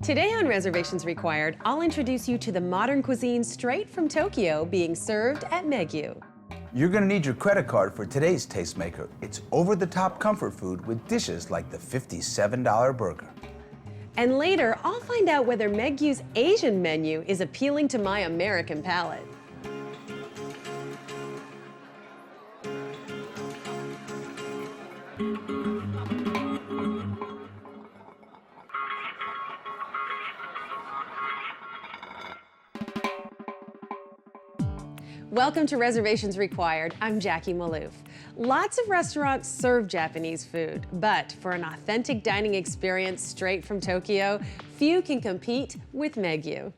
Today on Reservations Required, I'll introduce you to the modern cuisine straight from Tokyo being served at Megu. You're gonna need your credit card for today's tastemaker. It's over-the-top comfort food with dishes like the $57 burger. And later, I'll find out whether Megu's Asian menu is appealing to my American palate. Welcome to Reservations Required. I'm Jackie Maloof. Lots of restaurants serve Japanese food, but for an authentic dining experience straight from Tokyo, few can compete with Megu.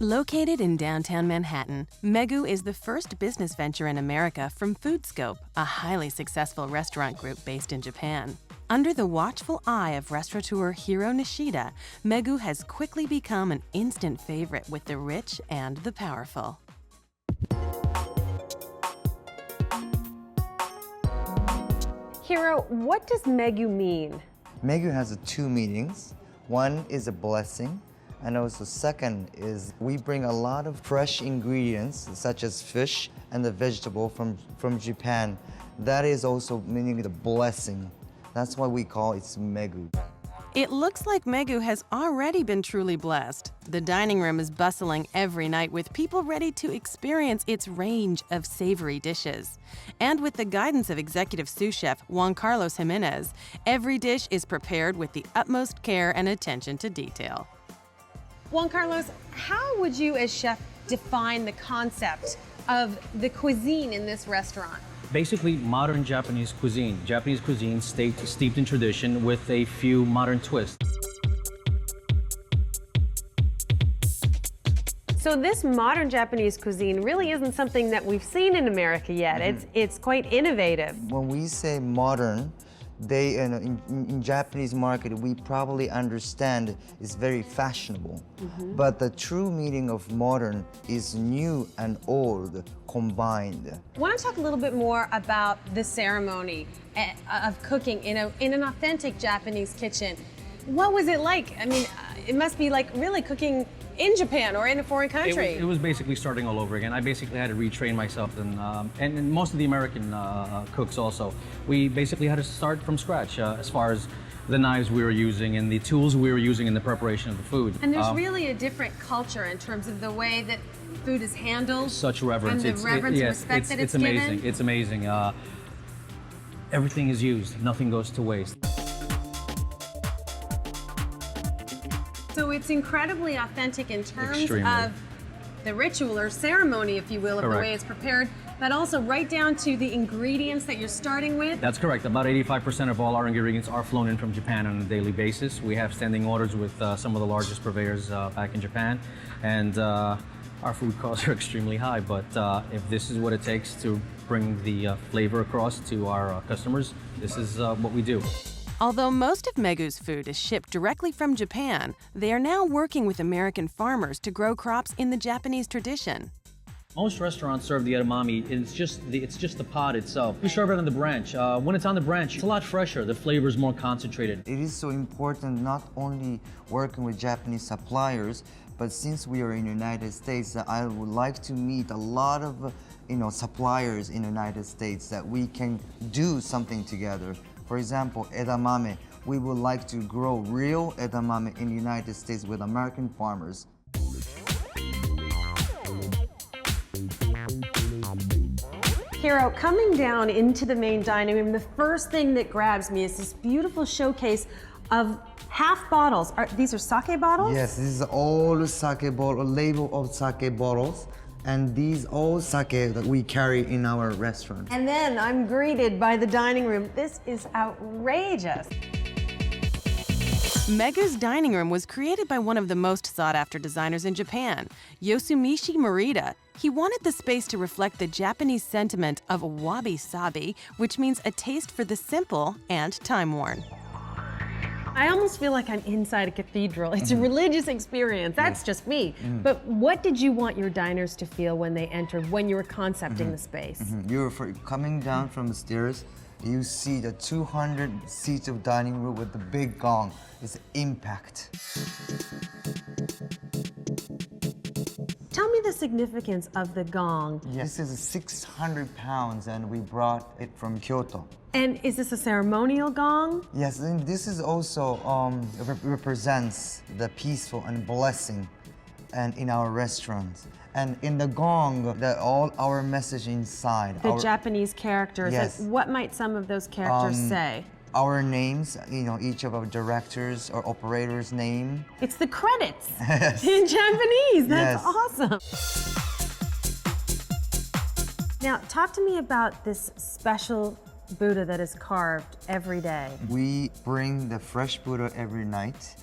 Located in downtown Manhattan, Megu is the first business venture in America from Foodscope, a highly successful restaurant group based in Japan. Under the watchful eye of restaurateur Hiro Nishida, Megu has quickly become an instant favorite with the rich and the powerful. Hiro, what does Megu mean? Megu has two meanings. One is a blessing, and also second is we bring a lot of fresh ingredients such as fish and the vegetable from Japan. That is also meaning the blessing. That's why we call it Megu. It looks like Megu has already been truly blessed. The dining room is bustling every night with people ready to experience its range of savory dishes. And with the guidance of executive sous chef Juan Carlos Jimenez, every dish is prepared with the utmost care and attention to detail. Juan Carlos, how would you as chef define the concept of the cuisine in this restaurant? Basically, modern Japanese cuisine. Japanese cuisine steeped in tradition with a few modern twists. So this modern Japanese cuisine really isn't something that we've seen in America yet. It's quite innovative. When we say modern, in Japanese market, we probably understand it's very fashionable. But the true meaning of modern is new and old combined. I want to talk a little bit more about the ceremony of cooking in an authentic Japanese kitchen. What was it like? I mean, it must be like really cooking in Japan or in a foreign country. It was basically starting all over again. I basically had to retrain myself, and most of the American cooks also. We basically had to start from scratch as far as the knives we were using and the tools we were using in the preparation of the food. And there's really a different culture in terms of the way that food is handled. Such reverence. And the reverence and respect that it's amazing. given. It's amazing. Everything is used. Nothing goes to waste. So it's incredibly authentic in terms Extremely. of the ritual or ceremony, if you will, of Correct. the way it's prepared, but also right down to the ingredients that you're starting with. That's correct. About 85% of all our ingredients are flown in from Japan on a daily basis. We have standing orders with some of the largest purveyors back in Japan, and our food costs are extremely high, but if this is what it takes to bring the flavor across to our customers, this is what we do. Although most of Megu's food is shipped directly from Japan, they are now working with American farmers to grow crops in the Japanese tradition. Most restaurants serve the edamame, it's just the pod itself. We serve it on the branch. When it's on the branch, it's a lot fresher. The flavor is more concentrated. It is so important not only working with Japanese suppliers, but since we are in the United States, I would like to meet a lot of suppliers in the United States that we can do something together. For example, edamame. We would like to grow real edamame in the United States with American farmers. Hiro, coming down into the main dining room, the first thing that grabs me is this beautiful showcase of half bottles. These are sake bottles? Yes, this is all sake bottle, label of sake bottles. And these all sake that we carry in our restaurant. And then I'm greeted by the dining room. This is outrageous. Megu's dining room was created by one of the most sought-after designers in Japan, Yosumichi Morita. He wanted the space to reflect the Japanese sentiment of wabi-sabi, which means a taste for the simple and time-worn. I almost feel like I'm inside a cathedral. It's a religious experience. That's just me. But what did you want your diners to feel when they entered, when you were concepting the space? You're coming down from the stairs, you see the 200 seats of dining room with the big gong. It's impact. Tell me the significance of the gong. Yes, this is 600 pounds and we brought it from Kyoto. And is this a ceremonial gong? Yes, and this is also represents the peaceful and blessing and in our restaurants. And in the gong, all our message inside. The Japanese characters. Yes. Like, what might some of those characters say? Our names, each of our directors or operators' name. It's the credits in Japanese. That's Yes. awesome. Now, talk to me about this special Buddha that is carved every day. We bring the fresh Buddha every night,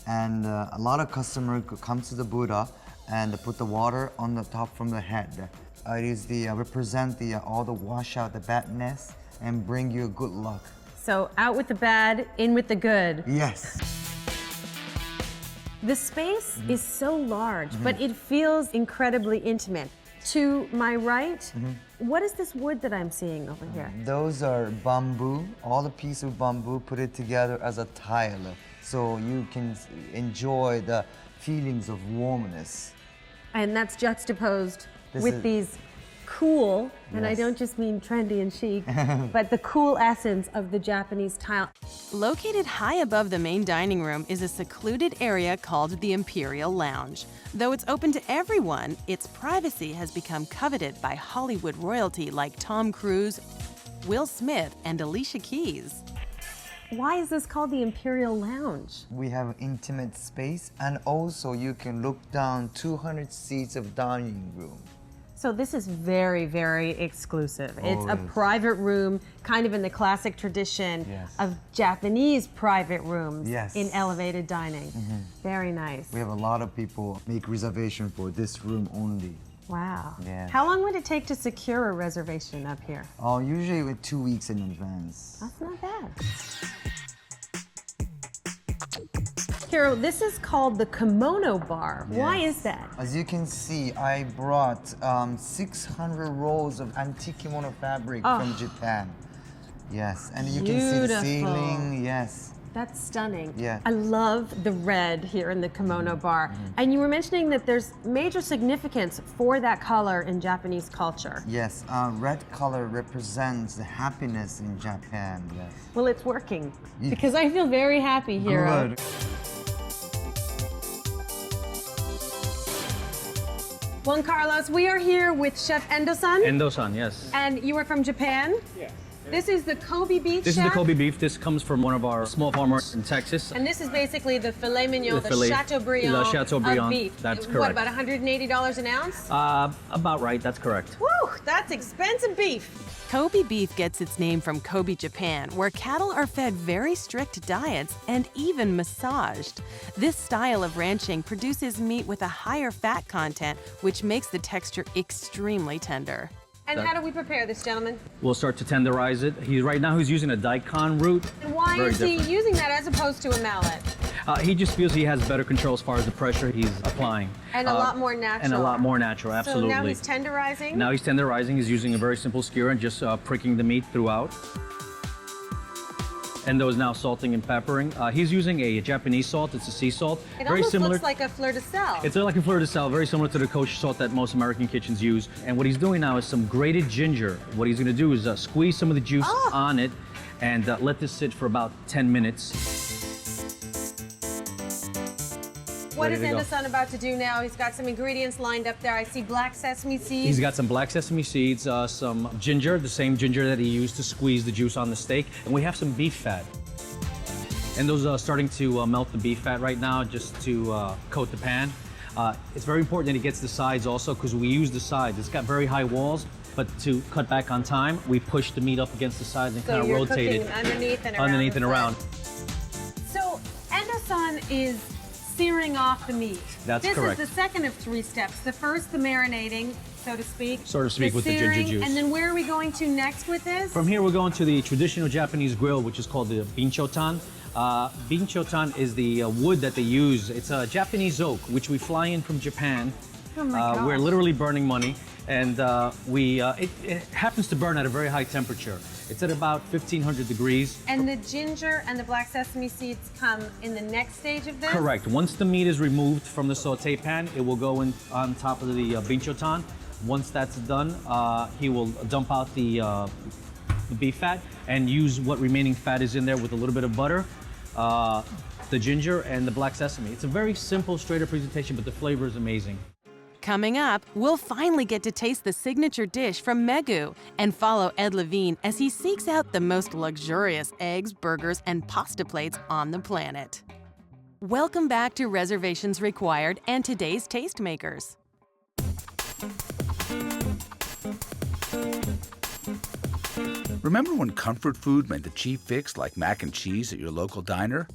and a lot of customers come to the Buddha and put the water on the top from the head. It is represent all the wash out the badness and bring you good luck. So out with the bad, in with the good. Yes. The space is so large, but it feels incredibly intimate. To my right, what is this wood that I'm seeing over here? Those are bamboo, all the pieces of bamboo put it together as a tile. So you can enjoy the feelings of warmness. And that's juxtaposed This with is- these cool, and I Yes. don't just mean trendy and chic, but the cool essence of the Japanese tile. Located high above the main dining room is a secluded area called the Imperial Lounge. Though it's open to everyone, its privacy has become coveted by Hollywood royalty like Tom Cruise, Will Smith, and Alicia Keys. Why is this called the Imperial Lounge? We have intimate space, and also you can look down 200 seats of dining room. So this is very, very exclusive. It's a yes. private room, kind of in the classic tradition Yes. of Japanese private rooms Yes. in elevated dining. Very nice. We have a lot of people make reservation for this room only. Wow. Yeah. How long would it take to secure a reservation up here? Usually with 2 weeks in advance. That's not bad. Carol, this is called the Kimono Bar. Why Yes. is that? As you can see, I brought 600 rolls of antique kimono fabric from Japan. Yes, and you can see the Beautiful. ceiling. Yes. That's stunning. Yeah. I love the red here in the Kimono Bar. And you were mentioning that there's major significance for that color in Japanese culture. Yes, red color represents the happiness in Japan. Yes. Well, it's working because I feel very happy here. Good. Juan Carlos, we are here with Chef Endo-san. Endo-san, yes. And you are from Japan? Yeah. This is the Kobe beef, This chef? is the Kobe beef. This comes from one of our small farmers in Texas. And this is basically the filet mignon, the filet- Chateaubriand, the Chateaubriand, of beef. that's What, correct. about $180 an ounce? About right, that's correct. Woo, that's expensive beef. Kobe beef gets its name from Kobe, Japan, where cattle are fed very strict diets and even massaged. This style of ranching produces meat with a higher fat content, which makes the texture extremely tender. And how do we prepare this, gentlemen? We'll start to tenderize it. Right now he's using a daikon root. And why Very is he different. using that as opposed to a mallet? He just feels he has better control as far as the pressure he's applying. And a lot more natural. And a lot more natural, absolutely. So now he's tenderizing? Now he's tenderizing. He's using a very simple skewer and just pricking the meat throughout. Endo is now salting and peppering. He's using a Japanese salt. It's a sea salt. It very almost similar. looks like a fleur de sel. It's like a fleur de sel, very similar to the kosher salt that most American kitchens use. And what he's doing now is some grated ginger. What he's going to do is squeeze some of the juice on it and let this sit for about 10 minutes. What is ready to go. Endo-san about to do now? He's got some ingredients lined up there. I see black sesame seeds. He's got some black sesame seeds, some ginger, the same ginger that he used to squeeze the juice on the steak. And we have some beef fat. And those are starting to melt the beef fat right now just to coat the pan. It's very important that he gets the sides also because we use the sides. It's got very high walls, but to cut back on time, we push the meat up against the sides and So kind of you're rotate cooking it underneath and around. underneath and the around. front. So Endo-san is searing off the meat. That's this correct. This is the second of 3 steps. The first, the marinating, so to speak. So to speak, with the ginger searing, juice. And then where are we going to next with this? From here, we're going to the traditional Japanese grill, which is called the binchotan. Binchotan is the wood that they use. It's a Japanese oak, which we fly in from Japan. Oh my gosh. We're literally burning money, and it happens to burn at a very high temperature. It's at about 1,500 degrees. And the ginger and the black sesame seeds come in the next stage of this? Correct. Once the meat is removed from the saute pan, it will go in on top of the binchotan. Once that's done, he will dump out the beef fat and use what remaining fat is in there with a little bit of butter, the ginger, and the black sesame. It's a very simple, straight-up presentation, but the flavor is amazing. Coming up, we'll finally get to taste the signature dish from Megu and follow Ed Levine as he seeks out the most luxurious eggs, burgers, and pasta plates on the planet. Welcome back to Reservations Required and today's Tastemakers. Remember when comfort food meant a cheap fix like mac and cheese at your local diner?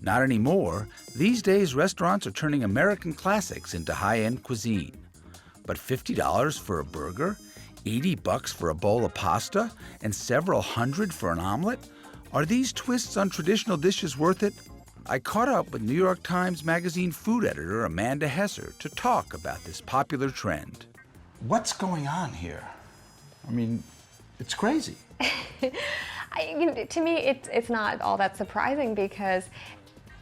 Not anymore. These days, restaurants are turning American classics into high-end cuisine. But $50 for a burger, $80 for a bowl of pasta, and several hundred for an omelet? Are these twists on traditional dishes worth it? I caught up with New York Times Magazine food editor Amanda Hesser to talk about this popular trend. What's going on here? I mean, it's crazy. To me, it's not all that surprising because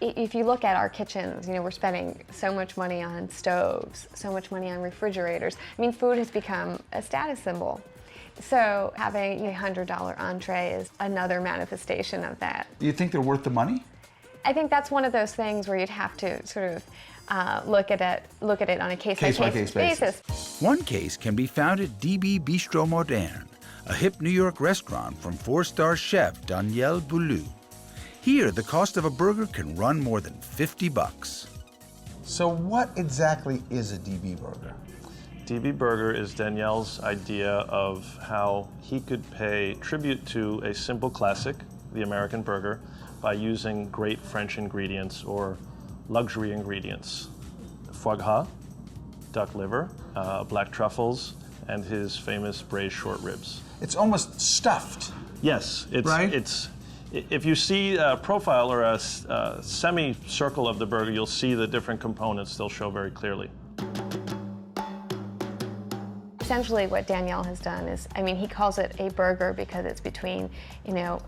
if you look at our kitchens, we're spending so much money on stoves, so much money on refrigerators. I mean, food has become a status symbol. So having a $100 entree is another manifestation of that. Do you think they're worth the money? I think that's one of those things where you'd have to sort of look at it on a case-by-case basis. One case can be found at DB Bistro Moderne, a hip New York restaurant from 4-star chef Daniel Boulou. Here, the cost of a burger can run more than $50. So what exactly is a DB burger? DB Burger is Danielle's idea of how he could pay tribute to a simple classic, the American burger, by using great French ingredients or luxury ingredients. Foie gras, duck liver, black truffles, and his famous braised short ribs. It's almost stuffed. Yes, Right? If you see a profile or a semi-circle of the burger, you'll see the different components. They'll show very clearly. Essentially what Danielle has done is, he calls it a burger because it's between, a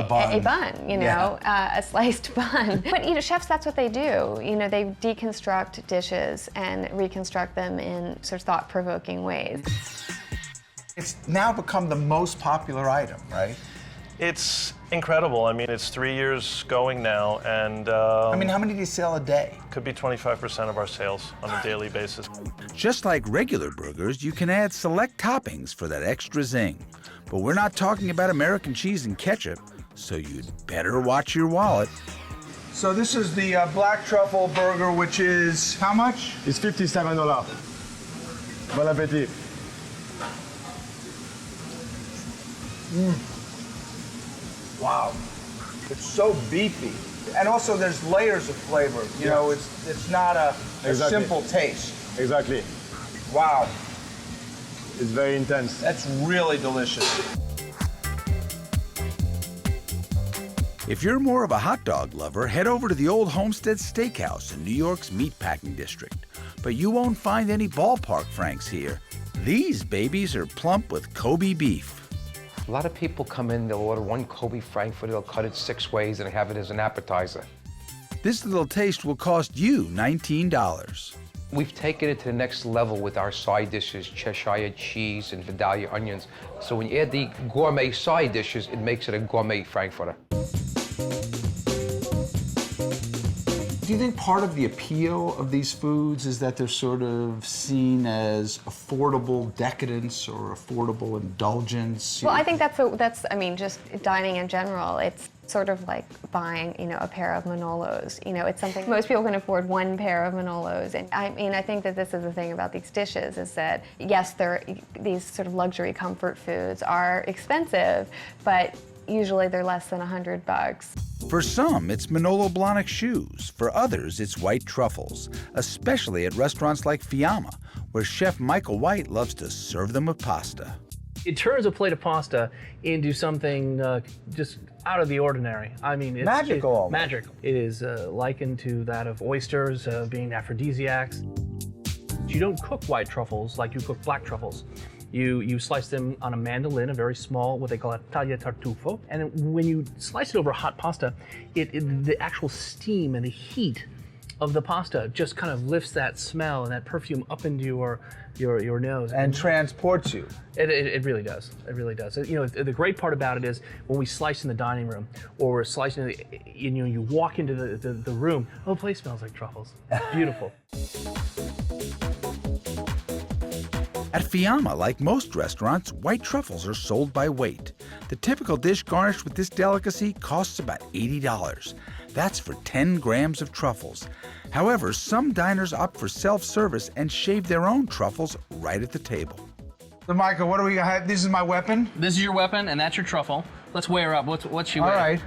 bun, a sliced bun. But, chefs, that's what they do. They deconstruct dishes and reconstruct them in sort of thought-provoking ways. It's now become the most popular item, right? It's incredible. It's 3 years going now, and how many do you sell a day? could be 25% of our sales on a daily basis. Just like regular burgers, you can add select toppings for that extra zing. But we're not talking about American cheese and ketchup, so you'd better watch your wallet. So this is the black truffle burger, which is how much? It's $57. Bon appetit. Wow, it's so beefy. And also there's layers of flavor. You know, it's not a Exactly. simple taste. Exactly. Wow, It's very intense. that's really delicious. If you're more of a hot dog lover, head over to the Old Homestead Steakhouse in New York's meatpacking district. But you won't find any ballpark franks here. These babies are plump with Kobe beef. A lot of people come in, they'll order one Kobe Frankfurt, they'll cut it 6 ways and have it as an appetizer. This little taste will cost you $19. We've taken it to the next level with our side dishes, Cheshire cheese and Vidalia onions. So when you add the gourmet side dishes, it makes it a gourmet Frankfurter. Do you think part of the appeal of these foods is that they're sort of seen as affordable decadence or affordable indulgence? Well, I think that's just dining in general. It's sort of like buying, a pair of Manolos. It's something most people can afford one pair of Manolos. And I think that this is the thing about these dishes is that, yes, these sort of luxury comfort foods are expensive, but usually they're less than $100. For some, it's Manolo Blahnik shoes. For others, it's white truffles, especially at restaurants like Fiamma, where Chef Michael White loves to serve them with pasta. It turns a plate of pasta into something just out of the ordinary. I mean, it's Magical almost. magical. It is likened to that of oysters being aphrodisiacs. You don't cook white truffles like you cook black truffles. You slice them on a mandolin, a very small, what they call a taglia tartufo. And when you slice it over hot pasta, the actual steam and the heat of the pasta just kind of lifts that smell and that perfume up into your nose. And transports you. It really does. It really does. You know, the great part about it is when we slice in the dining room, or we're slicing, you walk into the room, oh, the place smells like truffles. Beautiful. At Fiamma, like most restaurants, white truffles are sold by weight. The typical dish garnished with this delicacy costs about $80. That's for 10 grams of truffles. However, some diners opt for self-service and shave their own truffles right at the table. So, Michael, what do we got? This is my weapon? This is your weapon, and that's your truffle. Let's weigh her up. What's she weigh? All right.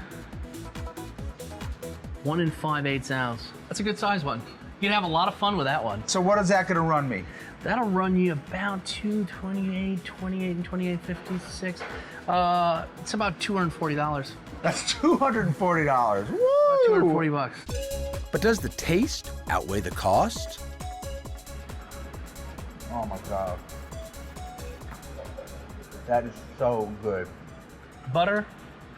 1 5/8 ounce. That's a good size one. You'd have a lot of fun with that one. So what is that going to run me? That'll run you about $228, 28 and 28, 56. It's about $240. That's $240. Woo! About $240. But does the taste outweigh the cost? Oh my God. That is so good. Butter,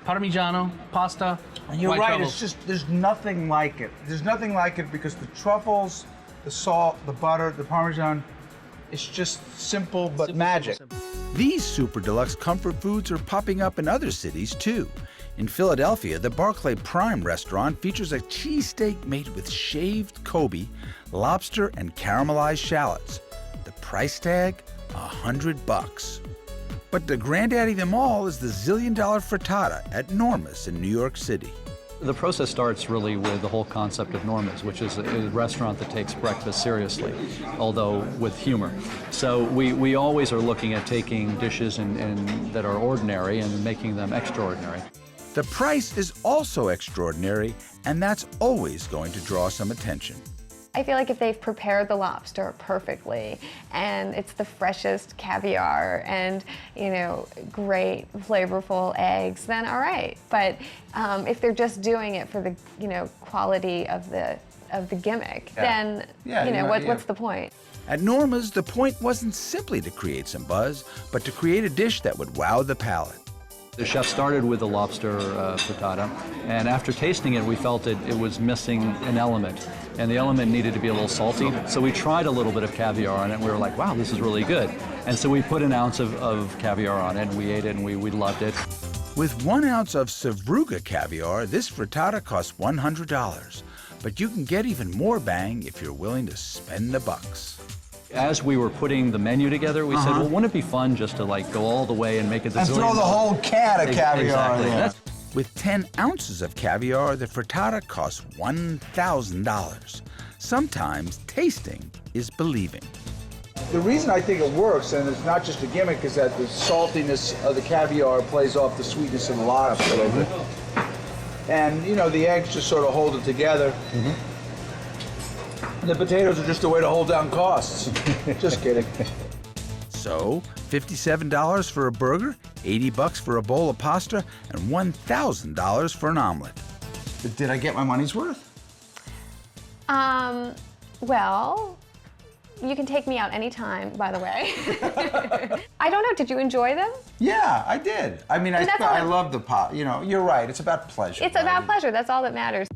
Parmigiano, pasta. And you're white right, truffles. it's just, there's nothing like it. There's nothing like it because the truffles, the salt, the butter, the Parmesan, it's just simple but magic. These super deluxe comfort foods are popping up in other cities too. In Philadelphia, the Barclay Prime restaurant features a cheesesteak made with shaved Kobe, lobster, and caramelized shallots. The price tag, $100. But the granddaddy of them all is the zillion-dollar frittata at Norma's in New York City. The process starts really with the whole concept of Norma's, which is a restaurant that takes breakfast seriously, although with humor. So we always are looking at taking dishes and that are ordinary and making them extraordinary. The price is also extraordinary, and that's always going to draw some attention. I feel like if they've prepared the lobster perfectly and it's the freshest caviar and, great flavorful eggs, then all right. But if they're just doing it for the, quality of the gimmick, then, what's the point? At Norma's, the point wasn't simply to create some buzz, but to create a dish that would wow the palate. The chef started with the lobster frittata, and after tasting it, we felt it was missing an element, and the element needed to be a little salty. So we tried a little bit of caviar on it, and we were like, wow, this is really good. And so we put an ounce of caviar on it, and we ate it, and we loved it. With 1 ounce of Sevruga caviar, this frittata costs $100. But you can get even more bang if you're willing to spend the bucks. As we were putting the menu together, we said, well, wouldn't it be fun just to go all the way and make it the And throw the whole can of caviar in there. With 10 ounces of caviar, the frittata costs $1,000. Sometimes tasting is believing. The reason I think it works, and it's not just a gimmick, is that the saltiness of the caviar plays off the sweetness of the lobster a little bit. And, the eggs just sort of hold it together. And the potatoes are just a way to hold down costs. Just kidding. So, $57 for a burger, $80 for a bowl of pasta, and $1,000 for an omelet. Did I get my money's worth? Well, you can take me out anytime, by the way. I don't know, did you enjoy them? Yeah, I did. I mean, I love the pot. You're right, it's about pleasure. It's about pleasure, that's all that matters.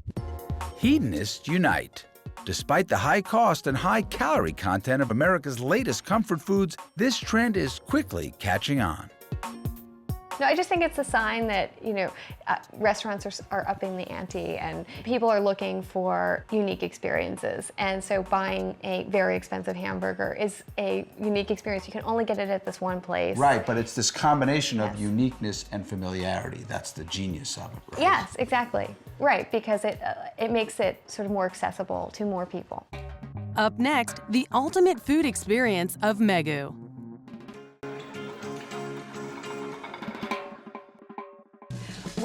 Hedonists unite. Despite the high cost and high calorie content of America's latest comfort foods, this trend is quickly catching on. No, I just think it's a sign that, restaurants are upping the ante and people are looking for unique experiences. And so buying a very expensive hamburger is a unique experience. You can only get it at this one place. Right, but it's this combination of uniqueness and familiarity. That's the genius of it, right? Yes, exactly. Right, because it makes it sort of more accessible to more people. Up next, the ultimate food experience of Megu.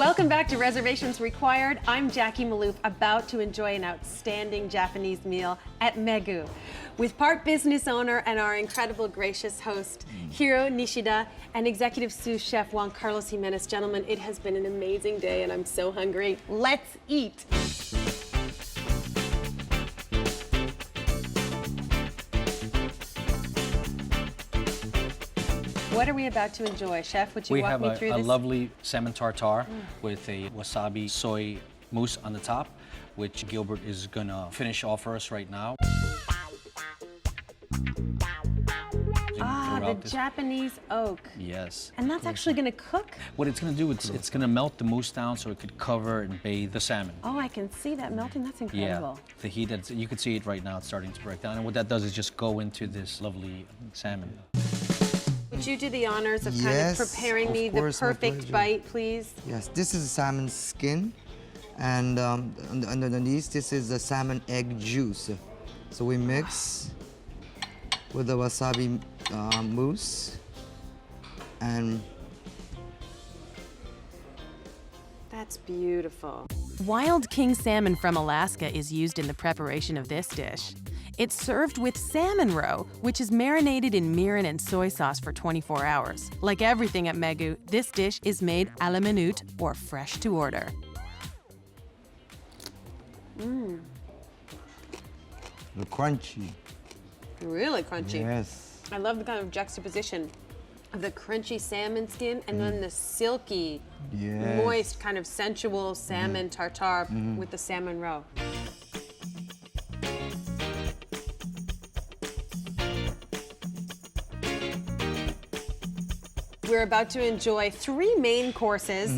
Welcome back to Reservations Required. I'm Jackie Maloof, about to enjoy an outstanding Japanese meal at Megu with part business owner and our incredible gracious host, Hiro Nishida, and executive sous chef Juan Carlos Jimenez. Gentlemen, it has been an amazing day and I'm so hungry. Let's eat. What are we about to enjoy? Chef, would you walk me through this? We have a lovely salmon tartare with a wasabi soy mousse on the top, which Gilbert is gonna finish off for us right now. The Japanese oak. Yes. And that's actually gonna cook? What it's gonna do, it's gonna melt the mousse down so it could cover and bathe the salmon. Oh, I can see that melting. That's incredible. Yeah, the heat, you can see it right now, it's starting to break down. And what that does is just go into this lovely salmon. Would you do the honors of kind of preparing me the perfect bite, please? Yes, this is salmon skin, and underneath this is the salmon egg juice. So we mix with the wasabi mousse, and that's beautiful. Wild king salmon from Alaska is used in the preparation of this dish. It's served with salmon roe, which is marinated in mirin and soy sauce for 24 hours. Like everything at Megu, this dish is made à la minute, or fresh to order. the crunchy. Really crunchy. Yes. I love the kind of juxtaposition of the crunchy salmon skin and then the silky, moist, kind of sensual salmon tartare with the salmon roe. We're about to enjoy 3 main courses.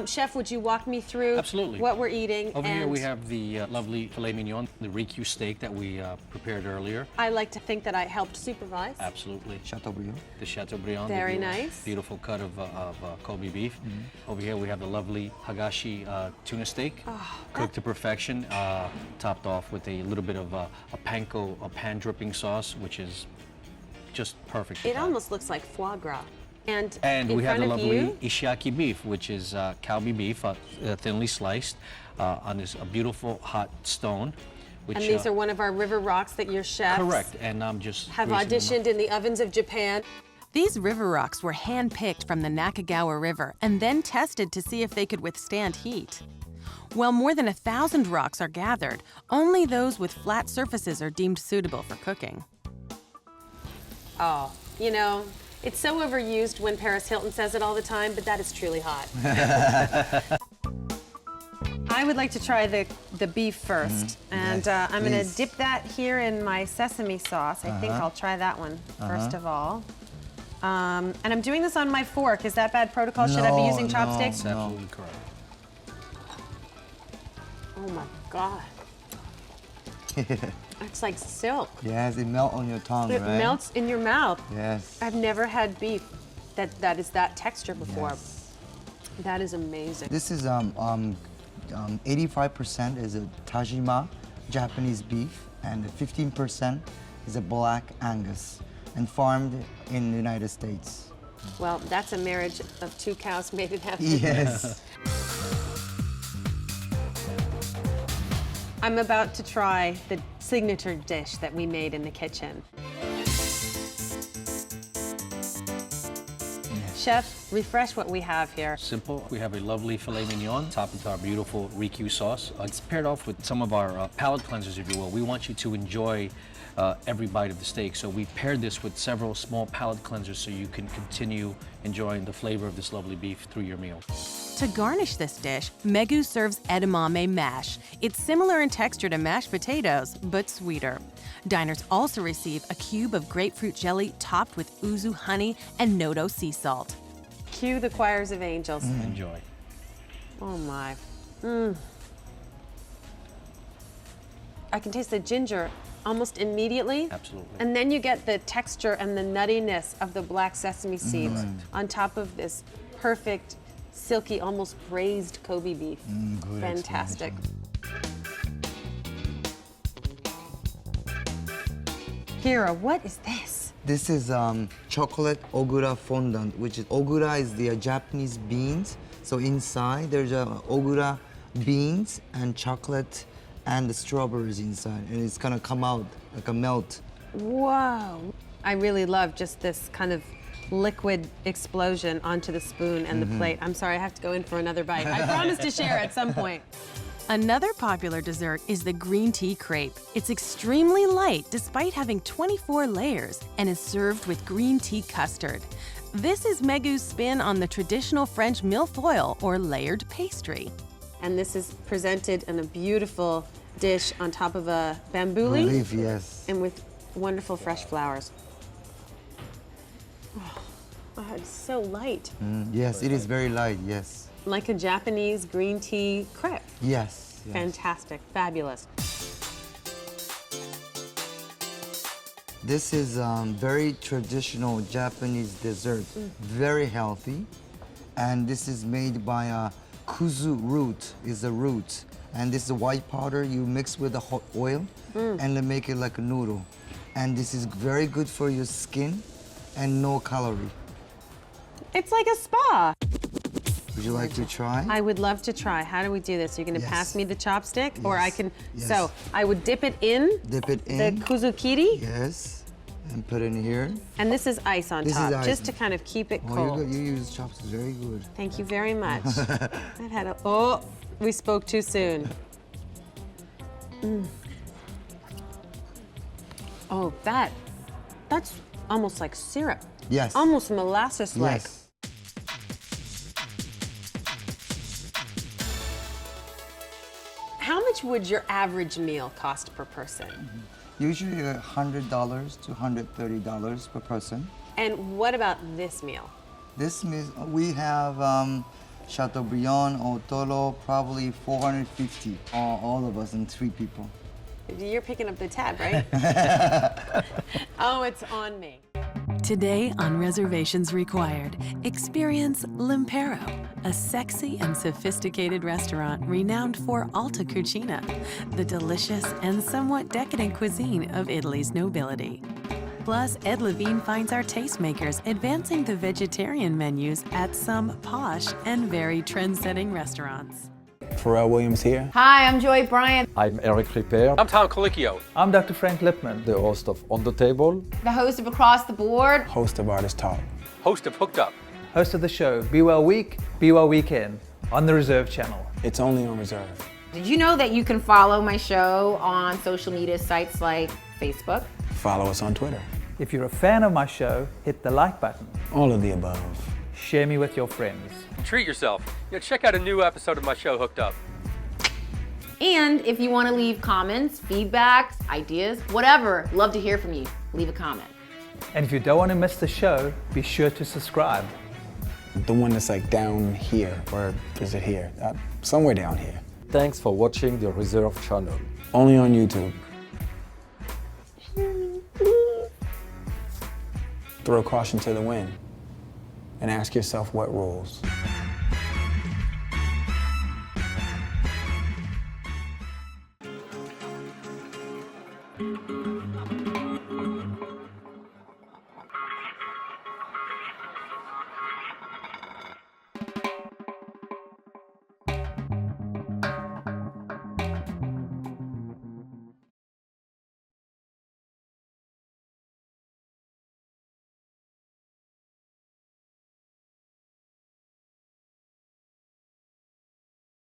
Chef, would you walk me through what we're eating? Over here we have the lovely filet mignon, the Rikyū steak that we prepared earlier. I like to think that I helped supervise. Absolutely. Chateaubriand. The Chateaubriand. Very nice. Beautiful cut of Kobe beef. Over here we have the lovely Hagashi tuna steak, cooked to perfection, topped off with a little bit of a panko, a pan dripping sauce, which is just perfect. It almost looks like foie gras. And we have the lovely Ishiaki beef, which is Kalbi beef, thinly sliced, on this beautiful hot stone. Which, and these are one of our river rocks that your chefs correct, and I'm just have auditioned in the ovens of Japan. These river rocks were hand-picked from the Nakagawa River and then tested to see if they could withstand heat. While more than 1,000 rocks are gathered, only those with flat surfaces are deemed suitable for cooking. Oh, you know, it's so overused when Paris Hilton says it all the time, but that is truly hot. I would like to try the beef first, and I'm going to dip that here in my sesame sauce. I think I'll try that one first of all. And I'm doing this on my fork. Is that bad protocol? Should I be using chopsticks? That's absolutely correct. Oh my God. It's like silk. Yes, it melts on your tongue, It right? melts in your mouth. Yes. I've never had beef that is that texture before. Yes. That is amazing. This is 85% is a Tajima, Japanese beef, and 15% is a black Angus, and farmed in the United States. Well, that's a marriage of 2 cows made in heaven. Yes. I'm about to try the signature dish that we made in the kitchen. Chef, refresh what we have here. Simple. We have a lovely filet mignon topped with our beautiful Rikyū sauce. It's paired off with some of our palate cleansers, if you will. We want you to enjoy every bite of the steak. So we paired this with several small palate cleansers so you can continue enjoying the flavor of this lovely beef through your meal. To garnish this dish, Megu serves edamame mash. It's similar in texture to mashed potatoes, but sweeter. Diners also receive a cube of grapefruit jelly topped with uzu honey and noto sea salt. Cue the choirs of angels. Enjoy. Oh my. I can taste the ginger almost immediately. Absolutely. And then you get the texture and the nuttiness of the black sesame seeds on top of this perfect, silky, almost braised Kobe beef. Fantastic. Hiro, what is this? This is chocolate ogura fondant, which is ogura is the Japanese beans So inside there's ogura beans and chocolate and the strawberries inside, and it's gonna come out like a melt. Whoa. I really love just this kind of liquid explosion onto the spoon and the plate. I'm sorry, I have to go in for another bite. I promise to share at some point. Another popular dessert is the green tea crepe. It's extremely light despite having 24 layers and is served with green tea custard. This is Megu's spin on the traditional French millefeuille or layered pastry. And this is presented in a beautiful dish on top of a bamboo leaf. Leaf, yes. And with wonderful fresh flowers. Oh, it's so light. Yes, it is very light, yes. Like a Japanese green tea crepe. Yes. Yes. Fantastic, fabulous. This is very traditional Japanese dessert, very healthy. And this is made by a kuzu root, is a root. And this is a white powder you mix with the hot oil and then make it like a noodle. And this is very good for your skin and no calorie. It's like a spa. Would you like to try? I would love to try. How do we do this? You're gonna pass me the chopstick? Or I can, Yes. so I would dip it in Dip it the in. kiri, Yes. And put it in here. and this is ice on This is top, ice. just to kind of keep it Oh, cold. you use chopsticks, very good. Thank you very much. That had a, oh, we spoke too soon. Oh, that's almost like syrup. Yes. Almost molasses-like. Yes. How much would your average meal cost per person? Usually $100 to $130 per person. And what about this meal? This means we have Chateaubriand or Tolo, probably 450, all of us and 3 people. You're picking up the tab, right? Oh, it's on me. Today on Reservations Required, experience L'Impero, a sexy and sophisticated restaurant renowned for alta cucina, the delicious and somewhat decadent cuisine of Italy's nobility. Plus, Ed Levine finds our tastemakers advancing the vegetarian menus at some posh and very trend-setting restaurants. Pharrell Williams here. Hi, I'm Joy Bryant, I'm Eric Ripper. I'm Tom Colicchio. I'm Dr. Frank Lipman, the host of On the Table, the host of Across the Board, host of Artist Talk, host of Hooked Up, host of the show Be Well Week, Be Well Weekend on the Reserve channel. It's only on Reserve. Did you know that you can follow my show on social media sites like Facebook? Follow us on Twitter. If you're a fan of my show, hit the like button. All of the above. Share me with your friends. Treat yourself. Check out a new episode of my show, Hooked Up. And if you want to leave comments, feedbacks, ideas, whatever, love to hear from you. Leave a comment. And if you don't want to miss the show, be sure to subscribe. The one that's like down here, or is it here? Somewhere down here. Thanks for watching the Reserve channel. Only on YouTube. Throw caution to the wind and ask yourself what rules.